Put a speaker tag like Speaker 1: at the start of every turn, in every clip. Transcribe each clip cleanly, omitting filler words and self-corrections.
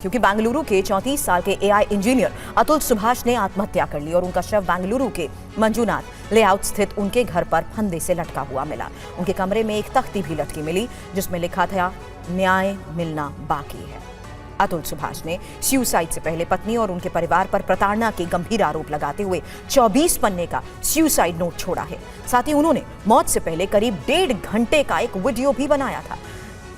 Speaker 1: क्योंकि बेंगलुरु के 34 साल के एआई इंजीनियर अतुल सुभाष ने आत्महत्या कर ली और उनका शव बेंगलुरु के मंजूनाथ लेआउट स्थित उनके घर पर फंदे से लटका हुआ मिला। उनके कमरे में एक तख्ती भी लटकी मिली जिसमें लिखा था, न्याय मिलना बाकी है। अतुल सुभाष ने सुसाइड से पहले पत्नी और उनके परिवार पर प्रताड़ना के गंभीर आरोप लगाते हुए 24 पन्ने का सुसाइड नोट छोड़ा है। साथ ही उन्होंने मौत से पहले करीब 1.5 घंटे का एक वीडियो भी बनाया था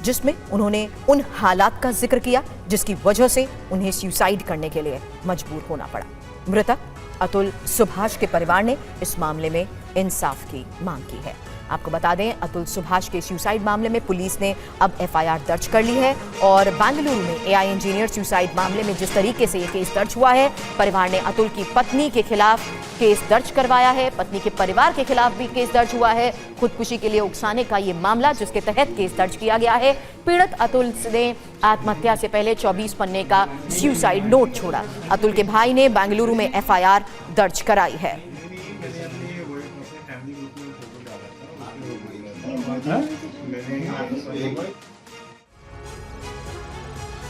Speaker 1: जिसमें उन्होंने उन हालात का जिक्र किया जिसकी वजह से उन्हें सुसाइड करने के लिए मजबूर होना पड़ा। मृतक अतुल सुभाष के परिवार ने इस मामले में इंसाफ की मांग की है। आपको बता दें, अतुल सुभाष के सुसाइड मामले में पुलिस ने अब एफआईआर दर्ज कर ली है और बेंगलुरु में एआई इंजीनियर सुसाइड मामले में जिस तरीके से यह केस दर्ज हुआ है, परिवार ने अतुल की पत्नी के खिलाफ केस दर्ज करवाया है। पत्नी के परिवार के खिलाफ भी केस दर्ज हुआ है। खुदकुशी के लिए उकसाने का ये मामला जिसके तहत केस दर्ज किया गया है। पीड़ित अतुल ने आत्महत्या से पहले 24 पन्ने का सुसाइड नोट छोड़ा। अतुल के भाई ने बेंगलुरु में एफआईआर दर्ज कराई है।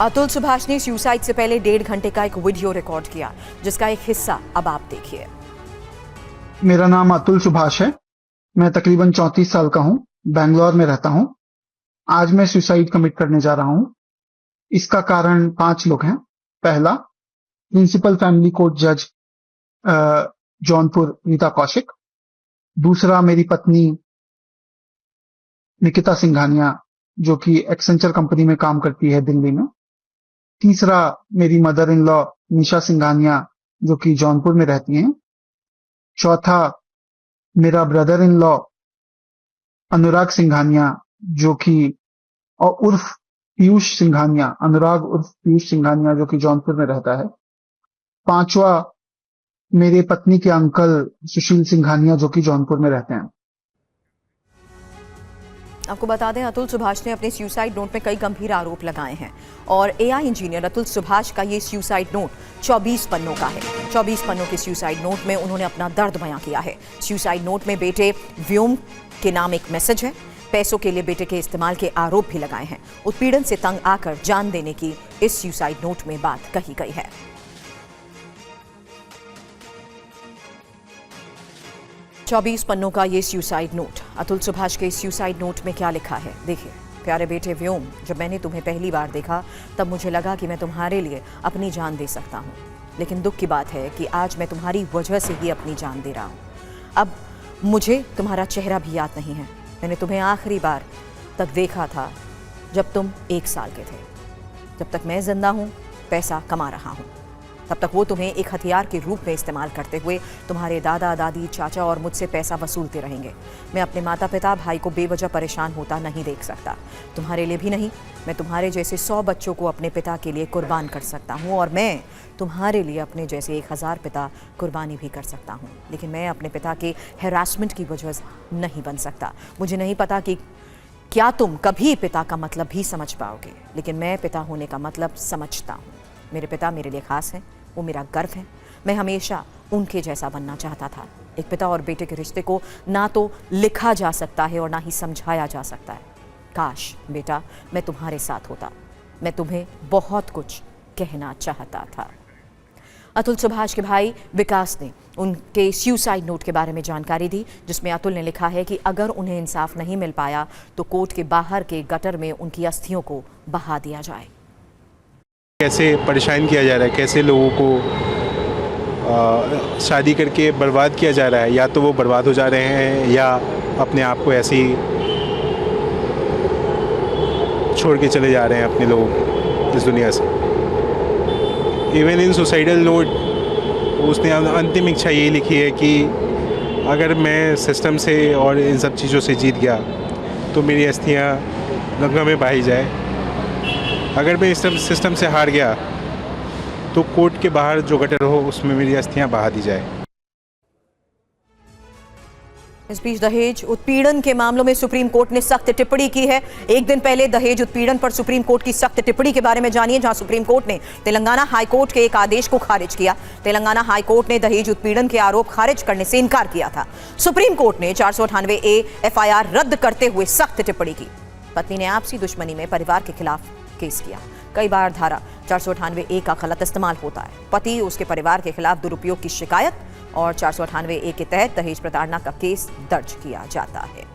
Speaker 1: अतुल सुभाष ने सुसाइड से पहले 1.5 घंटे का एक वीडियो रिकॉर्ड किया जिसका एक हिस्सा अब आप देखिए।
Speaker 2: मेरा नाम अतुल सुभाष है। मैं तकरीबन 34 साल का हूं। बैंगलोर में रहता हूं। आज मैं सुसाइड कमिट करने जा रहा हूं। इसका कारण 5 लोग हैं। पहला, प्रिंसिपल फैमिली कोर्ट जज जौनपुर नीता कौशिक। दूसरा, मेरी पत्नी निकिता सिंघानिया जो कि एक्सेंचर कंपनी में काम करती है दिल्ली में। तीसरा, मेरी मदर इन लॉ निशा सिंघानिया जो कि जौनपुर में रहती हैं। चौथा, मेरा ब्रदर इन लॉ अनुराग सिंघानिया जो कि और उर्फ पीयूष सिंघानिया, अनुराग उर्फ पीयूष सिंघानिया जो कि जौनपुर में रहता है। पांचवा, मेरे पत्नी के अंकल सुशील सिंघानिया जो कि जौनपुर में रहते हैं।
Speaker 1: आपको बता दें, अतुल सुभाष ने अपने सुसाइड नोट में कई गंभीर आरोप लगाए हैं और एआई इंजीनियर अतुल सुभाष का ये सुसाइड नोट 24 पन्नों का है। 24 पन्नों के सुसाइड नोट में उन्होंने अपना दर्द बयां किया है। सुसाइड नोट में बेटे व्योम के नाम एक मैसेज है। पैसों के लिए बेटे के इस्तेमाल के आरोप भी लगाए हैं। उत्पीड़न से तंग आकर जान देने की इस सुसाइड नोट में बात कही गई है। चौबीस पन्नों का ये सुसाइड नोट। अतुल सुभाष के सुसाइड नोट में क्या लिखा है देखिए। प्यारे बेटे व्योम, जब मैंने तुम्हें पहली बार देखा तब मुझे लगा कि मैं तुम्हारे लिए अपनी जान दे सकता हूँ, लेकिन दुख की बात है कि आज मैं तुम्हारी वजह से ही अपनी जान दे रहा हूँ। अब मुझे तुम्हारा चेहरा भी याद नहीं है। मैंने तुम्हें आखिरी बार तक देखा था जब तुम 1 साल के थे। जब तक मैं जिंदा हूँ, पैसा कमा रहा हूँ, तब तक वो तुम्हें एक हथियार के रूप में इस्तेमाल करते हुए तुम्हारे दादा दादी, चाचा और मुझसे पैसा वसूलते रहेंगे। मैं अपने माता पिता, भाई को बेवजह परेशान होता नहीं देख सकता। तुम्हारे लिए भी नहीं, मैं तुम्हारे जैसे 100 बच्चों को अपने पिता के लिए कुर्बान कर सकता हूँ और मैं तुम्हारे लिए अपने जैसे 1000 पिता कुर्बानी भी कर सकता हूँ, लेकिन मैं अपने पिता के हैरासमेंट की वजह नहीं बन सकता। मुझे नहीं पता कि क्या तुम कभी पिता का मतलब भी समझ पाओगे, लेकिन मैं पिता होने का मतलब समझता हूँ। मेरे पिता मेरे लिए खास हैं, वो मेरा गर्व है। मैं हमेशा उनके जैसा बनना चाहता था। एक पिता और बेटे के रिश्ते को ना तो लिखा जा सकता है और ना ही समझाया जा सकता है। काश बेटा मैं तुम्हारे साथ होता। मैं तुम्हें बहुत कुछ कहना चाहता था। अतुल सुभाष के भाई विकास ने उनके सुसाइड नोट के बारे में जानकारी दी जिसमें अतुल ने लिखा है कि अगर उन्हें इंसाफ नहीं मिल पाया तो कोर्ट के बाहर के गटर में उनकी अस्थियों को बहा दिया जाए।
Speaker 3: कैसे परेशान किया जा रहा है, कैसे लोगों को शादी करके बर्बाद किया जा रहा है। या तो वो बर्बाद हो जा रहे हैं या अपने आप को ऐसे ही छोड़ के चले जा रहे हैं अपने लोग इस दुनिया से। इवन इन सुसाइडल नोट उसने अंतिम इच्छा यही लिखी है कि अगर मैं सिस्टम से और इन सब चीज़ों से जीत गया तो मेरी अस्थियाँ गंगा में बहाई जाए। अगर मैं इस सिस्टम से हार गया तो कोर्ट के बाहर जो गटर हो उसमें मेरी अस्थियां बहा दी जाए।
Speaker 1: इस बीच दहेज उत्पीड़न के मामलों में सुप्रीम कोर्ट ने सख्त टिप्पणी की है। एक दिन पहले दहेज उत्पीड़न पर सुप्रीम कोर्ट की सख्त टिप्पणी के बारे में जानिए, जहां सुप्रीम कोर्ट ने तेलंगाना हाई कोर्ट के एक आदेश को खारिज किया। तेलंगाना हाई कोर्ट ने दहेज उत्पीड़न के आरोप खारिज करने से इनकार किया था। सुप्रीम कोर्ट ने 498A एफआईआर रद्द करते हुए सख्त टिप्पणी की। पत्नी ने आपसी दुश्मनी में परिवार के खिलाफ केस किया। कई बार धारा 498A का गलत इस्तेमाल होता है। पति उसके परिवार के खिलाफ दुरुपयोग की शिकायत और 498A के तहत दहेज प्रताड़ना का केस दर्ज किया जाता है।